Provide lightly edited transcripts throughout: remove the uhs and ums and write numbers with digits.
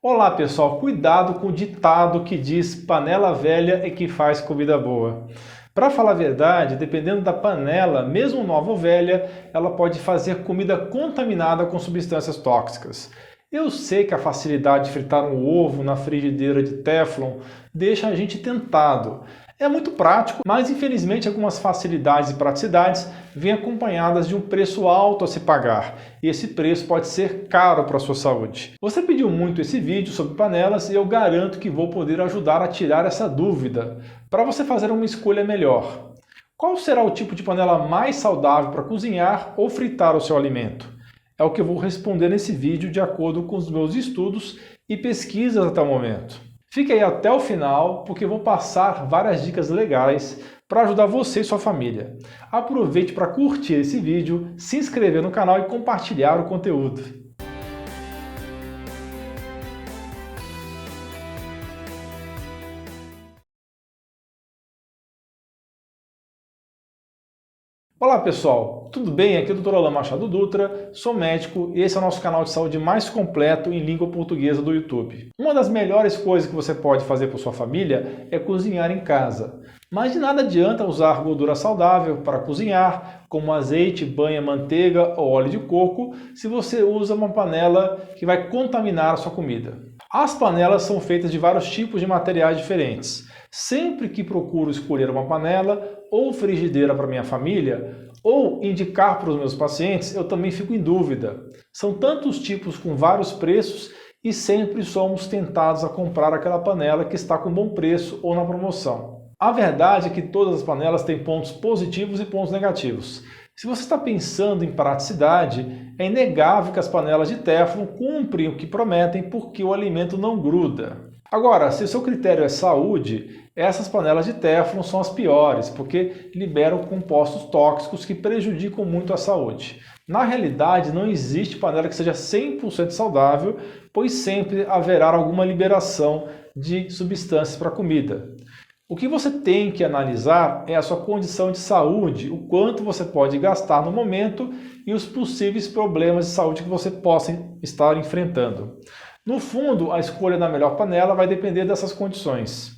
Olá pessoal, cuidado com o ditado que diz panela velha é que faz comida boa. Para falar a verdade, dependendo da panela, mesmo nova ou velha, ela pode fazer comida contaminada com substâncias tóxicas. Eu sei que a facilidade de fritar um ovo na frigideira de Teflon deixa a gente tentado. É muito prático, mas infelizmente algumas facilidades e praticidades vêm acompanhadas de um preço alto a se pagar. E esse preço pode ser caro para a sua saúde. Você pediu muito esse vídeo sobre panelas e eu garanto que vou poder ajudar a tirar essa dúvida, para você fazer uma escolha melhor. Qual será o tipo de panela mais saudável para cozinhar ou fritar o seu alimento? É o que eu vou responder nesse vídeo de acordo com os meus estudos e pesquisas até o momento. Fique aí até o final, porque vou passar várias dicas legais para ajudar você e sua família. Aproveite para curtir esse vídeo, se inscrever no canal e compartilhar o conteúdo. Olá pessoal, tudo bem? Aqui é o Dr. Alan Machado Dutra, sou médico e esse é o nosso canal de saúde mais completo em língua portuguesa do YouTube. Uma das melhores coisas que você pode fazer por sua família é cozinhar em casa. Mas de nada adianta usar gordura saudável para cozinhar, como azeite, banha, manteiga ou óleo de coco, se você usa uma panela que vai contaminar a sua comida. As panelas são feitas de vários tipos de materiais diferentes. Sempre que procuro escolher uma panela ou frigideira para minha família, ou indicar para os meus pacientes, eu também fico em dúvida. São tantos tipos com vários preços e sempre somos tentados a comprar aquela panela que está com bom preço ou na promoção. A verdade é que todas as panelas têm pontos positivos e pontos negativos. Se você está pensando em praticidade, é inegável que as panelas de Teflon cumprem o que prometem porque o alimento não gruda. Agora, se o seu critério é saúde, essas panelas de Teflon são as piores, porque liberam compostos tóxicos que prejudicam muito a saúde. Na realidade, não existe panela que seja 100% saudável, pois sempre haverá alguma liberação de substâncias para a comida. O que você tem que analisar é a sua condição de saúde, o quanto você pode gastar no momento e os possíveis problemas de saúde que você possa estar enfrentando. No fundo, a escolha da melhor panela vai depender dessas condições.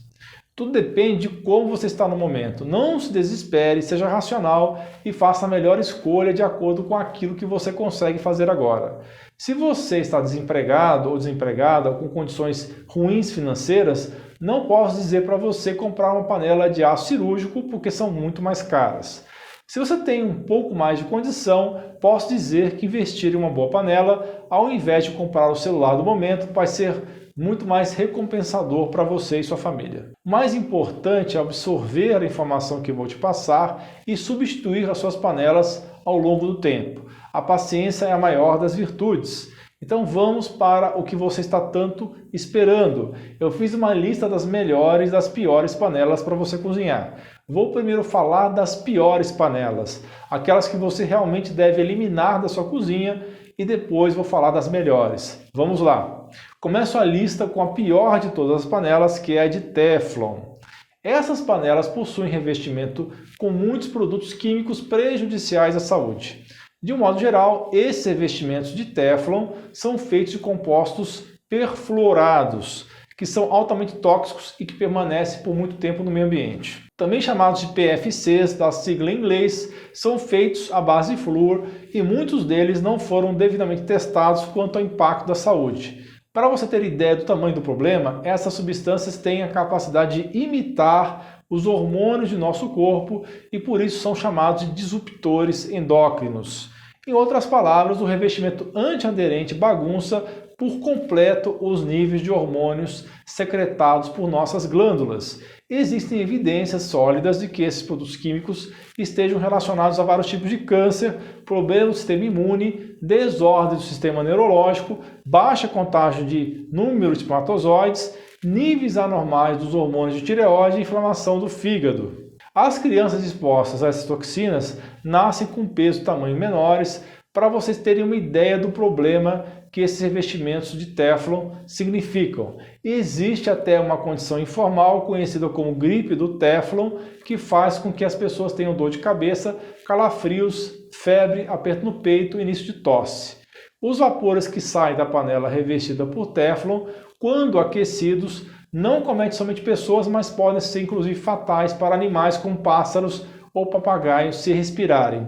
Tudo depende de como você está no momento. Não se desespere, seja racional e faça a melhor escolha de acordo com aquilo que você consegue fazer agora. Se você está desempregado ou desempregada ou com condições ruins financeiras, não posso dizer para você comprar uma panela de aço cirúrgico porque são muito mais caras. Se você tem um pouco mais de condição, posso dizer que investir em uma boa panela, ao invés de comprar o celular do momento, vai ser muito mais recompensador para você e sua família. O mais importante é absorver a informação que vou te passar e substituir as suas panelas ao longo do tempo. A paciência é a maior das virtudes. Então vamos para o que você está tanto esperando. Eu fiz uma lista das melhores e das piores panelas para você cozinhar. Vou primeiro falar das piores panelas, aquelas que você realmente deve eliminar da sua cozinha, e depois vou falar das melhores. Vamos lá. Começo a lista com a pior de todas as panelas, que é a de Teflon. Essas panelas possuem revestimento com muitos produtos químicos prejudiciais à saúde. De um modo geral, esses revestimentos de Teflon são feitos de compostos perfluorados, que são altamente tóxicos e que permanecem por muito tempo no meio ambiente. Também chamados de PFCs, da sigla em inglês, são feitos à base de flúor e muitos deles não foram devidamente testados quanto ao impacto da saúde. Para você ter ideia do tamanho do problema, essas substâncias têm a capacidade de imitar os hormônios de nosso corpo e por isso são chamados de disruptores endócrinos. Em outras palavras, o revestimento antiaderente bagunça por completo os níveis de hormônios secretados por nossas glândulas. Existem evidências sólidas de que esses produtos químicos estejam relacionados a vários tipos de câncer, problemas do sistema imune, desordem do sistema neurológico, baixa contagem de número de espermatozoides, níveis anormais dos hormônios de tireoide e inflamação do fígado. As crianças expostas a essas toxinas nascem com peso e tamanho menores, para vocês terem uma ideia do problema que esses revestimentos de Teflon significam. Existe até uma condição informal conhecida como gripe do Teflon, que faz com que as pessoas tenham dor de cabeça, calafrios, febre, aperto no peito e início de tosse. Os vapores que saem da panela revestida por Teflon, quando aquecidos, não cometem somente pessoas, mas podem ser inclusive fatais para animais como pássaros ou papagaios se respirarem.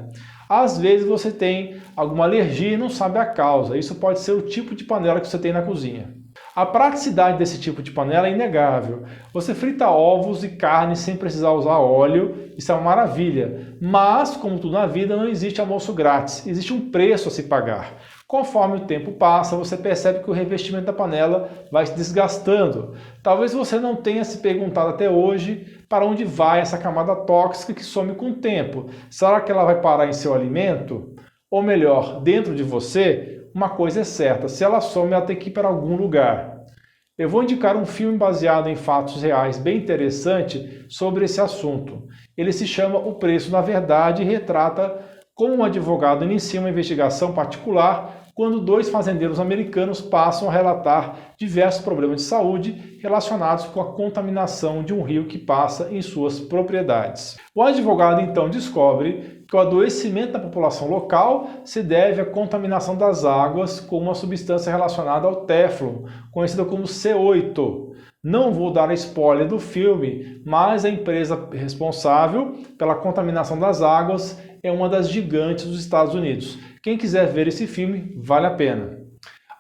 Às vezes você tem alguma alergia e não sabe a causa. Isso pode ser o tipo de panela que você tem na cozinha. A praticidade desse tipo de panela é inegável. Você frita ovos e carne sem precisar usar óleo, isso é uma maravilha. Mas, como tudo na vida, não existe almoço grátis, existe um preço a se pagar. Conforme o tempo passa, você percebe que o revestimento da panela vai se desgastando. Talvez você não tenha se perguntado até hoje para onde vai essa camada tóxica que some com o tempo. Será que ela vai parar em seu alimento? Ou melhor, dentro de você? Uma coisa é certa, se ela some, ela tem que ir para algum lugar. Eu vou indicar um filme baseado em fatos reais bem interessante sobre esse assunto. Ele se chama O Preço na Verdade e retrata como um advogado inicia uma investigação particular quando dois fazendeiros americanos passam a relatar diversos problemas de saúde relacionados com a contaminação de um rio que passa em suas propriedades. O advogado então descobre que o adoecimento da população local se deve à contaminação das águas com uma substância relacionada ao Teflon, conhecida como C8. Não vou dar spoiler do filme, mas a empresa responsável pela contaminação das águas é uma das gigantes dos Estados Unidos. Quem quiser ver esse filme, vale a pena.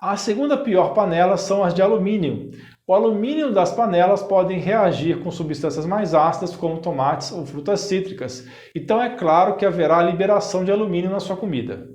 A segunda pior panela são as de alumínio. O alumínio das panelas podem reagir com substâncias mais ácidas, como tomates ou frutas cítricas. Então é claro que haverá liberação de alumínio na sua comida.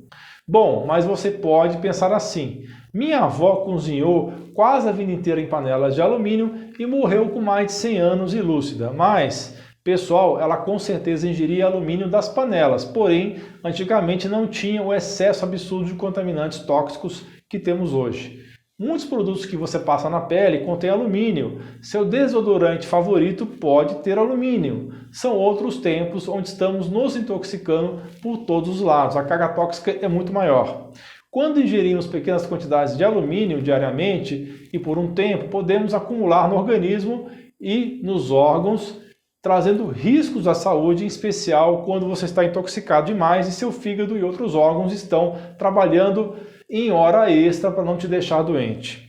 Bom, mas você pode pensar assim: minha avó cozinhou quase a vida inteira em panelas de alumínio e morreu com mais de 100 anos e lúcida. Mas, pessoal, ela com certeza ingeria alumínio das panelas, porém, antigamente não tinha o excesso absurdo de contaminantes tóxicos que temos hoje. Muitos produtos que você passa na pele contêm alumínio. Seu desodorante favorito pode ter alumínio. São outros tempos onde estamos nos intoxicando por todos os lados. A carga tóxica é muito maior. Quando ingerimos pequenas quantidades de alumínio diariamente e por um tempo, podemos acumular no organismo e nos órgãos, trazendo riscos à saúde, em especial quando você está intoxicado demais e seu fígado e outros órgãos estão trabalhando em hora extra para não te deixar doente.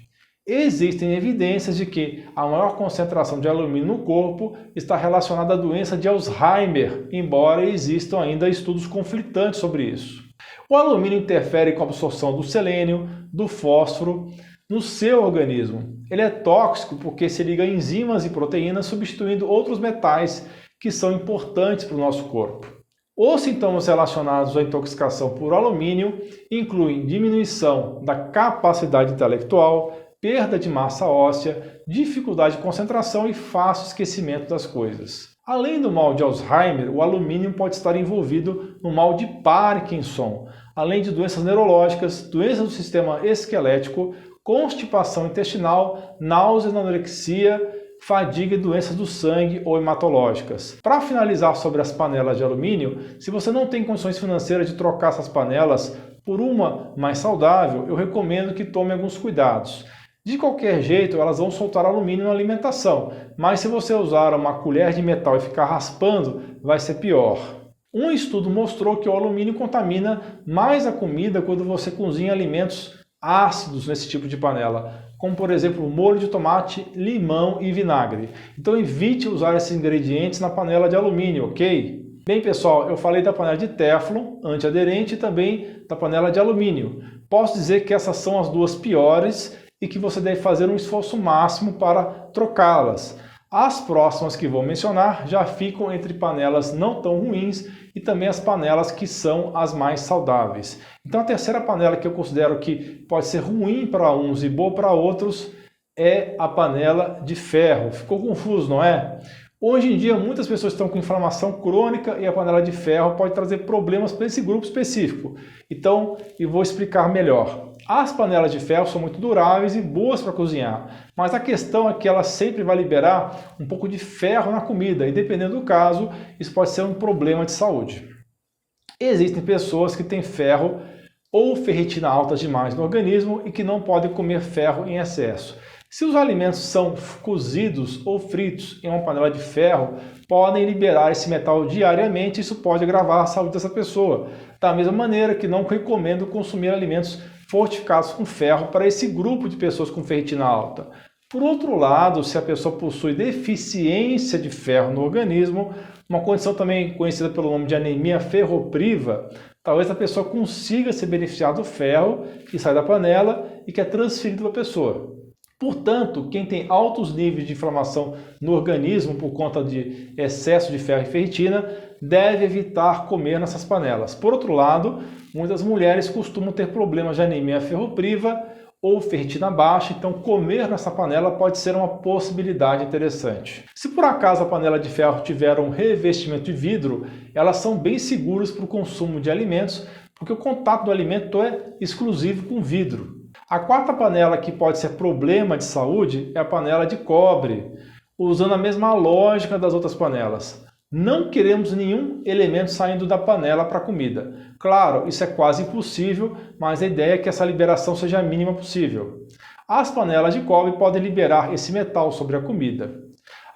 Existem evidências de que a maior concentração de alumínio no corpo está relacionada à doença de Alzheimer, embora existam ainda estudos conflitantes sobre isso. O alumínio interfere com a absorção do selênio, do fósforo, no seu organismo. Ele é tóxico porque se liga a enzimas e proteínas, substituindo outros metais que são importantes para o nosso corpo. Os sintomas relacionados à intoxicação por alumínio incluem diminuição da capacidade intelectual, perda de massa óssea, dificuldade de concentração e fácil esquecimento das coisas. Além do mal de Alzheimer, o alumínio pode estar envolvido no mal de Parkinson, além de doenças neurológicas, doenças do sistema esquelético, constipação intestinal, náuseas, anorexia, fadiga e doenças do sangue ou hematológicas. Para finalizar sobre as panelas de alumínio, se você não tem condições financeiras de trocar essas panelas por uma mais saudável, eu recomendo que tome alguns cuidados. De qualquer jeito, elas vão soltar alumínio na alimentação, mas se você usar uma colher de metal e ficar raspando, vai ser pior. Um estudo mostrou que o alumínio contamina mais a comida quando você cozinha alimentos ácidos nesse tipo de panela, como por exemplo molho de tomate, limão e vinagre. Então evite usar esses ingredientes na panela de alumínio, ok? Bem pessoal, eu falei da panela de Teflon, antiaderente, e também da panela de alumínio. Posso dizer que essas são as duas piores e que você deve fazer um esforço máximo para trocá-las. As próximas que vou mencionar já ficam entre panelas não tão ruins e também as panelas que são as mais saudáveis. Então a terceira panela que eu considero que pode ser ruim para uns e boa para outros é a panela de ferro. Ficou confuso, não é? Hoje em dia muitas pessoas estão com inflamação crônica e a panela de ferro pode trazer problemas para esse grupo específico. Então eu vou explicar melhor. As panelas de ferro são muito duráveis e boas para cozinhar, mas a questão é que ela sempre vai liberar um pouco de ferro na comida e dependendo do caso, isso pode ser um problema de saúde. Existem pessoas que têm ferro ou ferritina alta demais no organismo e que não podem comer ferro em excesso. Se os alimentos são cozidos ou fritos em uma panela de ferro, podem liberar esse metal diariamente e isso pode agravar a saúde dessa pessoa. Da mesma maneira que não recomendo consumir alimentos fortificados com ferro para esse grupo de pessoas com ferritina alta. Por outro lado, se a pessoa possui deficiência de ferro no organismo, uma condição também conhecida pelo nome de anemia ferropriva, talvez a pessoa consiga se beneficiar do ferro que sai da panela e que é transferido para a pessoa. Portanto, quem tem altos níveis de inflamação no organismo por conta de excesso de ferro e ferritina, deve evitar comer nessas panelas. Por outro lado, muitas mulheres costumam ter problemas de anemia ferropriva ou ferritina baixa, então comer nessa panela pode ser uma possibilidade interessante. Se por acaso a panela de ferro tiver um revestimento de vidro, elas são bem seguras para o consumo de alimentos, porque o contato do alimento é exclusivo com vidro. A quarta panela que pode ser problema de saúde é a panela de cobre, usando a mesma lógica das outras panelas. Não queremos nenhum elemento saindo da panela para a comida. Claro, isso é quase impossível, mas a ideia é que essa liberação seja a mínima possível. As panelas de cobre podem liberar esse metal sobre a comida.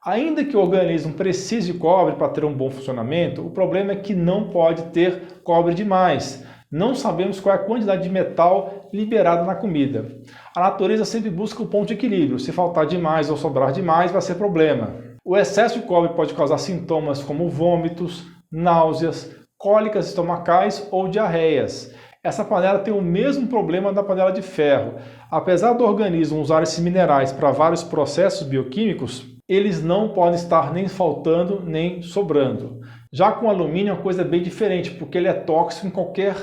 Ainda que o organismo precise de cobre para ter um bom funcionamento, o problema é que não pode ter cobre demais. Não sabemos qual é a quantidade de metal liberada na comida. A natureza sempre busca o ponto de equilíbrio. Se faltar demais ou sobrar demais, vai ser problema. O excesso de cobre pode causar sintomas como vômitos, náuseas, cólicas estomacais ou diarreias. Essa panela tem o mesmo problema da panela de ferro. Apesar do organismo usar esses minerais para vários processos bioquímicos, eles não podem estar nem faltando nem sobrando. Já com o alumínio, a coisa é bem diferente, porque ele é tóxico em qualquer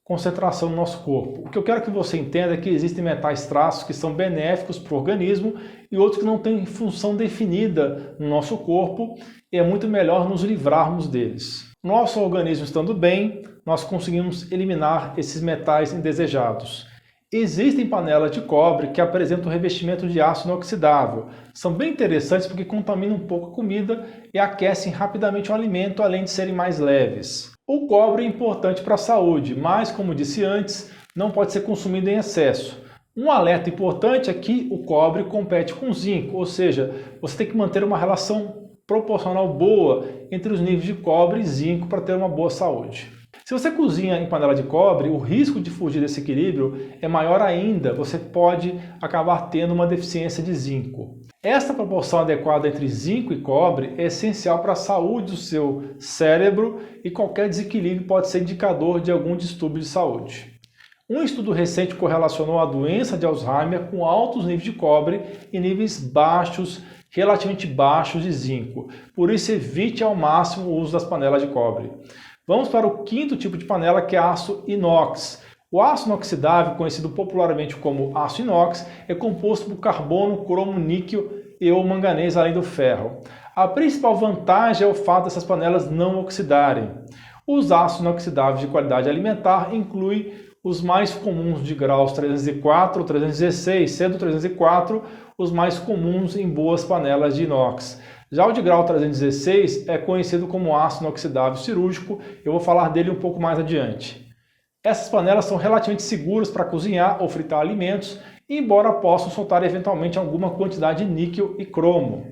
concentração no nosso corpo. O que eu quero que você entenda é que existem metais traços que são benéficos para o organismo e outros que não têm função definida no nosso corpo e é muito melhor nos livrarmos deles. Nosso organismo estando bem, nós conseguimos eliminar esses metais indesejados. Existem panelas de cobre que apresentam revestimento de aço inoxidável. São bem interessantes porque contaminam um pouco a comida e aquecem rapidamente o alimento, além de serem mais leves. O cobre é importante para a saúde, mas, como disse antes, não pode ser consumido em excesso. Um alerta importante é que o cobre compete com o zinco, ou seja, você tem que manter uma relação proporcional boa entre os níveis de cobre e zinco para ter uma boa saúde. Se você cozinha em panela de cobre, o risco de fugir desse equilíbrio é maior ainda, você pode acabar tendo uma deficiência de zinco. Esta proporção adequada entre zinco e cobre é essencial para a saúde do seu cérebro e qualquer desequilíbrio pode ser indicador de algum distúrbio de saúde. Um estudo recente correlacionou a doença de Alzheimer com altos níveis de cobre e níveis baixos, relativamente baixos de zinco. Por isso, evite ao máximo o uso das panelas de cobre. Vamos para o quinto tipo de panela, que é aço inox. O aço inoxidável, conhecido popularmente como aço inox, é composto por carbono, cromo, níquel e ou manganês, além do ferro. A principal vantagem é o fato dessas panelas não oxidarem. Os aços inoxidáveis de qualidade alimentar incluem os mais comuns de graus 304 ou 316, sendo 304 os mais comuns em boas panelas de inox. Já o de grau 316 é conhecido como aço inoxidável cirúrgico, eu vou falar dele um pouco mais adiante. Essas panelas são relativamente seguras para cozinhar ou fritar alimentos, embora possam soltar eventualmente alguma quantidade de níquel e cromo.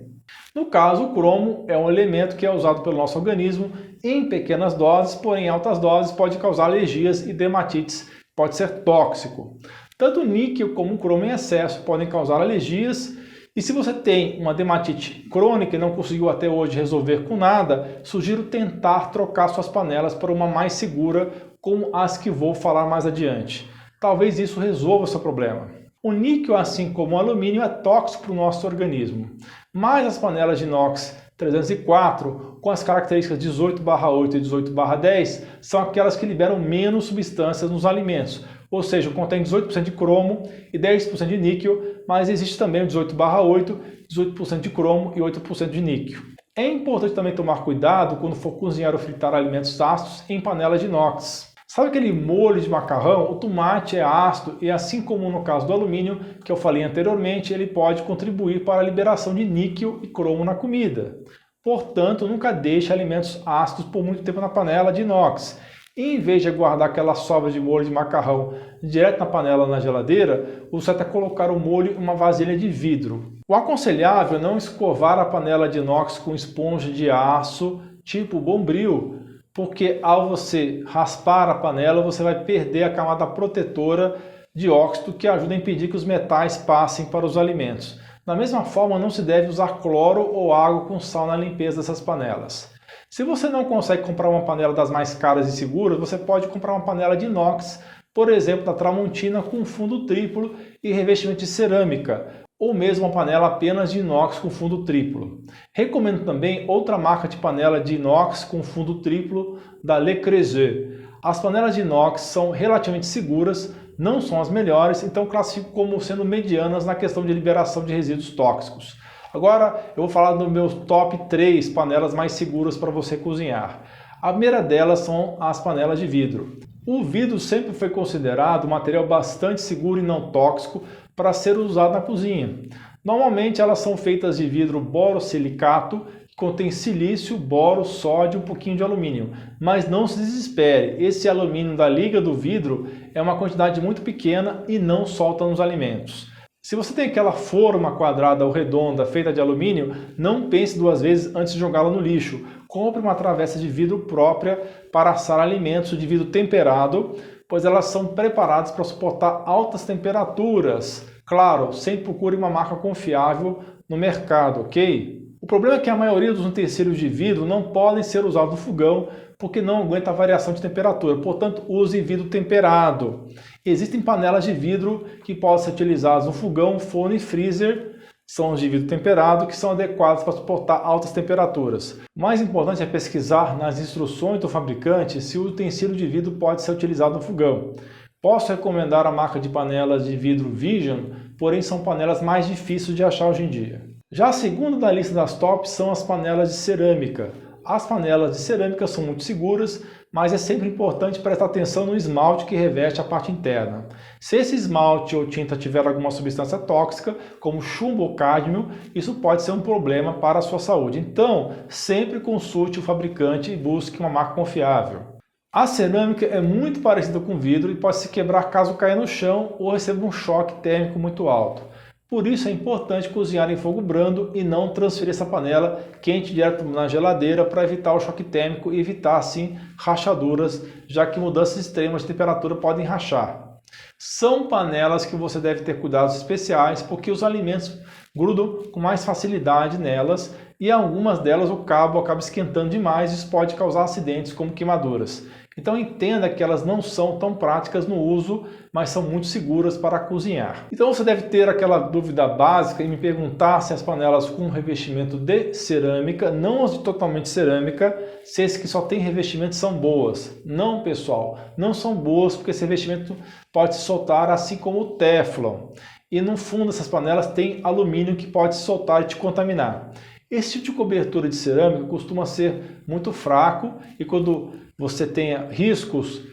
No caso, o cromo é um elemento que é usado pelo nosso organismo em pequenas doses, porém em altas doses pode causar alergias e dermatites, pode ser tóxico. Tanto o níquel como o cromo em excesso podem causar alergias. E se você tem uma dermatite crônica e não conseguiu até hoje resolver com nada, sugiro tentar trocar suas panelas por uma mais segura, como as que vou falar mais adiante. Talvez isso resolva o seu problema. O níquel, assim como o alumínio, é tóxico para o nosso organismo. Mas as panelas de inox 304, com as características 18/8 e 18/10, são aquelas que liberam menos substâncias nos alimentos. Ou seja, contém 18% de cromo e 10% de níquel, mas existe também o 18/8, 18% de cromo e 8% de níquel. É importante também tomar cuidado quando for cozinhar ou fritar alimentos ácidos em panela de inox. Sabe aquele molho de macarrão? O tomate é ácido e, assim como no caso do alumínio, que eu falei anteriormente, ele pode contribuir para a liberação de níquel e cromo na comida. Portanto, nunca deixe alimentos ácidos por muito tempo na panela de inox. Em vez de guardar aquela sobra de molho de macarrão direto na panela na geladeira, você até colocar o molho em uma vasilha de vidro. O aconselhável é não escovar a panela de inox com esponja de aço tipo Bombril, porque ao você raspar a panela você vai perder a camada protetora dióxido que ajuda a impedir que os metais passem para os alimentos. Da mesma forma, não se deve usar cloro ou água com sal na limpeza dessas panelas. Se você não consegue comprar uma panela das mais caras e seguras, você pode comprar uma panela de inox, por exemplo, da Tramontina com fundo triplo e revestimento de cerâmica, ou mesmo uma panela apenas de inox com fundo triplo. Recomendo também outra marca de panela de inox com fundo triplo da Le Creuset. As panelas de inox são relativamente seguras, não são as melhores, então classifico como sendo medianas na questão de liberação de resíduos tóxicos. Agora eu vou falar do meu top 3 panelas mais seguras para você cozinhar. A primeira delas são as panelas de vidro. O vidro sempre foi considerado um material bastante seguro e não tóxico para ser usado na cozinha. Normalmente elas são feitas de vidro borosilicato, que contém silício, boro, sódio e um pouquinho de alumínio. Mas não se desespere, esse alumínio da liga do vidro é uma quantidade muito pequena e não solta nos alimentos. Se você tem aquela forma quadrada ou redonda feita de alumínio, não pense duas vezes antes de jogá-la no lixo. Compre uma travessa de vidro própria para assar alimentos de vidro temperado, pois elas são preparadas para suportar altas temperaturas. Claro, sempre procure uma marca confiável no mercado, ok? O problema é que a maioria dos utensílios de vidro não podem ser usados no fogão porque não aguenta a variação de temperatura, portanto use vidro temperado. Existem panelas de vidro que podem ser utilizadas no fogão, forno e freezer, são de vidro temperado que são adequadas para suportar altas temperaturas. O mais importante é pesquisar nas instruções do fabricante se o utensílio de vidro pode ser utilizado no fogão. Posso recomendar a marca de panelas de vidro Vision, porém são panelas mais difíceis de achar hoje em dia. Já a segunda da lista das tops são as panelas de cerâmica. As panelas de cerâmica são muito seguras, mas é sempre importante prestar atenção no esmalte que reveste a parte interna. Se esse esmalte ou tinta tiver alguma substância tóxica, como chumbo ou cádmio, isso pode ser um problema para a sua saúde. Então, sempre consulte o fabricante e busque uma marca confiável. A cerâmica é muito parecida com vidro e pode se quebrar caso caia no chão ou receba um choque térmico muito alto. Por isso é importante cozinhar em fogo brando e não transferir essa panela quente direto na geladeira para evitar o choque térmico e evitar assim rachaduras, já que mudanças extremas de temperatura podem rachar. São panelas que você deve ter cuidados especiais porque os alimentos grudam com mais facilidade nelas e algumas delas o cabo acaba esquentando demais e isso pode causar acidentes como queimaduras. Então entenda que elas não são tão práticas no uso, mas são muito seguras para cozinhar. Então você deve ter aquela dúvida básica e me perguntar se as panelas com revestimento de cerâmica, não as de totalmente cerâmica, se esses que só tem revestimento são boas. Não, pessoal, não são boas porque esse revestimento pode se soltar assim como o Teflon. E no fundo dessas panelas tem alumínio que pode se soltar e te contaminar. Esse tipo de cobertura de cerâmica costuma ser muito fraco e quando você tem riscos,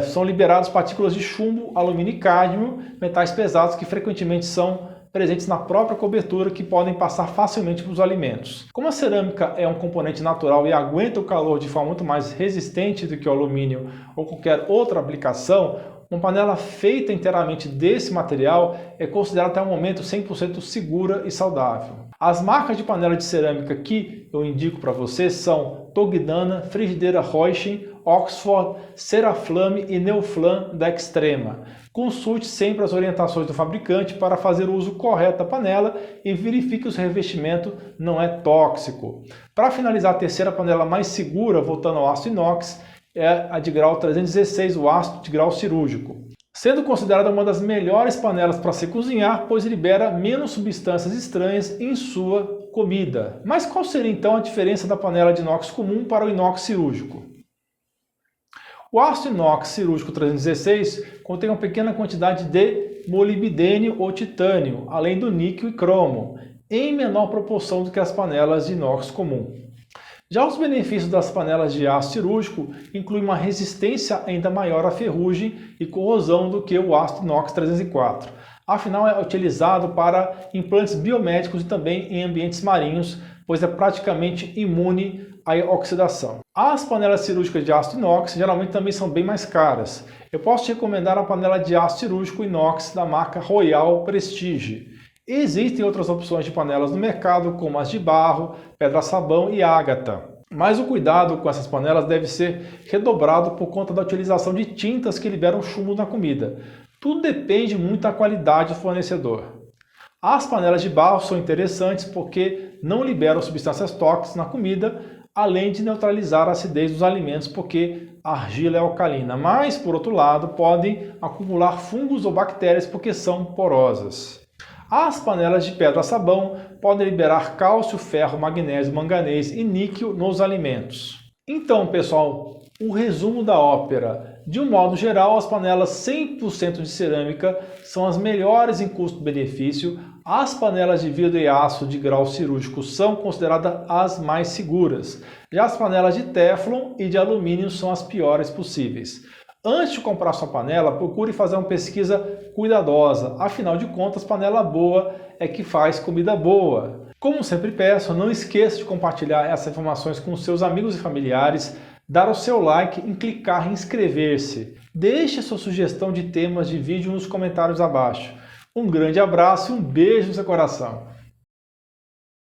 são liberadas partículas de chumbo, alumínio e cádmio, metais pesados que frequentemente são presentes na própria cobertura que podem passar facilmente para os alimentos. Como a cerâmica é um componente natural e aguenta o calor de forma muito mais resistente do que o alumínio ou qualquer outra aplicação, uma panela feita inteiramente desse material é considerada até o momento 100% segura e saudável. As marcas de panela de cerâmica que eu indico para você são Togdana, Frigideira Reuschen, Oxford, Ceraflame e Neoflam da Extrema. Consulte sempre as orientações do fabricante para fazer o uso correto da panela e verifique que o revestimento não é tóxico. Para finalizar, a terceira panela mais segura, voltando ao aço inox, é a de grau 316, o aço de grau cirúrgico. Sendo considerada uma das melhores panelas para se cozinhar, pois libera menos substâncias estranhas em sua comida. Mas qual seria então a diferença da panela de inox comum para o inox cirúrgico? O aço inox cirúrgico 316 contém uma pequena quantidade de molibdênio ou titânio, além do níquel e cromo, em menor proporção do que as panelas de inox comum. Já os benefícios das panelas de aço cirúrgico incluem uma resistência ainda maior à ferrugem e corrosão do que o aço inox 304. Afinal, é utilizado para implantes biomédicos e também em ambientes marinhos, pois é praticamente imune à oxidação. As panelas cirúrgicas de aço inox geralmente também são bem mais caras. Eu posso te recomendar a panela de aço cirúrgico inox da marca Royal Prestige. Existem outras opções de panelas no mercado, como as de barro, pedra-sabão e ágata. Mas o cuidado com essas panelas deve ser redobrado por conta da utilização de tintas que liberam chumbo na comida. Tudo depende muito da qualidade do fornecedor. As panelas de barro são interessantes porque não liberam substâncias tóxicas na comida, além de neutralizar a acidez dos alimentos porque a argila é alcalina, mas, por outro lado, podem acumular fungos ou bactérias porque são porosas. As panelas de pedra-sabão podem liberar cálcio, ferro, magnésio, manganês e níquel nos alimentos. Então, pessoal, o resumo da ópera. De um modo geral, as panelas 100% de cerâmica são as melhores em custo-benefício. As panelas de vidro e aço de grau cirúrgico são consideradas as mais seguras. Já as panelas de Teflon e de alumínio são as piores possíveis. Antes de comprar sua panela, procure fazer uma pesquisa cuidadosa. Afinal de contas, panela boa é que faz comida boa. Como sempre peço, não esqueça de compartilhar essas informações com seus amigos e familiares, dar o seu like e clicar em inscrever-se. Deixe sua sugestão de temas de vídeo nos comentários abaixo. Um grande abraço e um beijo no seu coração.